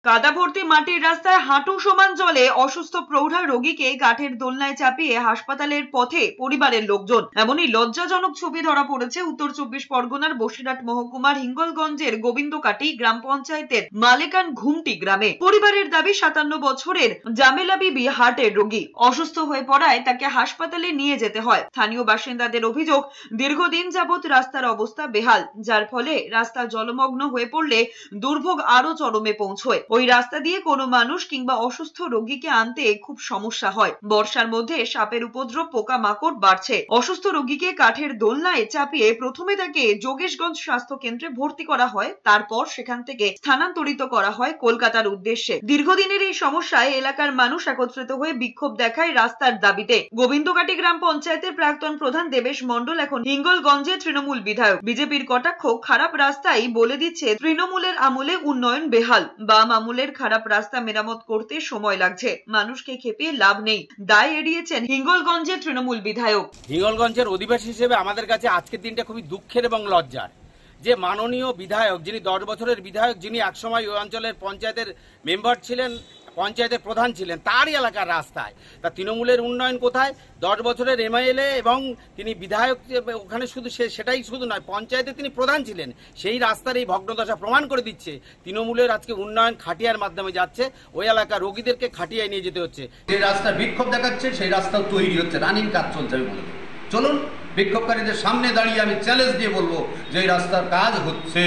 কাদা ভর্তি মাটির রাস্তায় হাঁটু সমান জলে অসুস্থ প্রৌঢ়া রোগীকে কাঠের দোলনায় চাপিয়ে হাসপাতালের পথে পরিবারের লোকজন। এমনই লজ্জাজনক ছবি ধরা পড়েছে উত্তর চব্বিশ পরগনার বসিরহাট মহকুমার হিঙ্গলগঞ্জের গোবিন্দকাটি গ্রাম পঞ্চায়েতের মালেকান ঘুমটি গ্রামে। পরিবারের দাবি 57 বছরের জামেলা বিবি হার্টের রোগী অসুস্থ হয়ে পড়ায় তাকে হাসপাতালে নিয়ে যেতে হয়। স্থানীয় বাসিন্দাদের অভিযোগ, দীর্ঘদিন যাবৎ রাস্তার অবস্থা বেহাল, যার ফলে রাস্তা জলমগ্ন হয়ে পড়লে দুর্ভোগ আরো চরমে পৌঁছয়। ওই রাস্তা দিয়ে কোনো মানুষ কিংবা অসুস্থ রোগীকে আনতে খুব সমস্যা হয়। বর্ষার মধ্যে সাপের উপদ্রব, পোকামাকড় বাড়ছে। অসুস্থ রোগীকে কাঠের দোলনায় চাপিয়ে প্রথমে তাকে যোগেশগঞ্জ স্বাস্থ্য কেন্দ্রে ভর্তি করা হয়, তারপর সেখান থেকে স্থানান্তরিত করা হয় কলকাতার উদ্দেশ্যে। দীর্ঘদিনের এই সমস্যায় এলাকার মানুষ একত্রিত হয়ে বিক্ষোভ দেখায় রাস্তার দাবিতে। গোবিন্দকাটি গ্রাম পঞ্চায়েতের প্রাক্তন প্রধান দেবেশ মণ্ডল এখন হিঙ্গলগঞ্জে তৃণমূল বিধায়ক। বিজেপির কটাক্ষ, খারাপ রাস্তাই বলে দিচ্ছে তৃণমূলের আমলে উন্নয়ন বেহাল। বাম আমলের খারাপ রাস্তা মেরামত করতে সময় লাগছে, মানুষকে খেপিয়ে লাভ নেই, দায় এড়িয়েছেন হিঙ্গলগঞ্জের তৃণমূল বিধায়ক। হিঙ্গলগঞ্জের অধিবাসী হিসেবে আমাদের কাছে আজকের দিনটা খুবই দুঃখের এবং লজ্জার, যে মাননীয় বিধায়ক, যিনি 10 বছরের বিধায়ক, যিনি একসময় ওই অঞ্চলের পঞ্চায়েতের মেম্বার ছিলেন, পঞ্চায়েতের প্রধান ছিলেন, তারই এলাকার রাস্তায় তা তৃণমূলের উন্নয়ন কোথায়? 10 বছরের এমএলএ এবং তিনি বিধায়ক, ওখানে শুধু সেটাই শুধু নয়, পঞ্চায়েতে তিনি প্রধান ছিলেন, সেই রাস্তার এই ভগ্নদশা প্রমাণ করে দিচ্ছে তৃণমূলের আজকে উন্নয়ন খাটিয়ার মাধ্যমে যাচ্ছে, ওই এলাকার রোগীদেরকে খাটিয়ায় নিয়ে যেতে হচ্ছে। যে রাস্তা বিক্ষোভ দেখাচ্ছে সেই রাস্তাও তৈরি হচ্ছে, রানিং কাজ চলছে। আমি বলবো চলুন বিক্ষোভকারীদের সামনে দাঁড়িয়ে আমি চ্যালেঞ্জ দিয়ে বলবো যে এই রাস্তার কাজ হচ্ছে।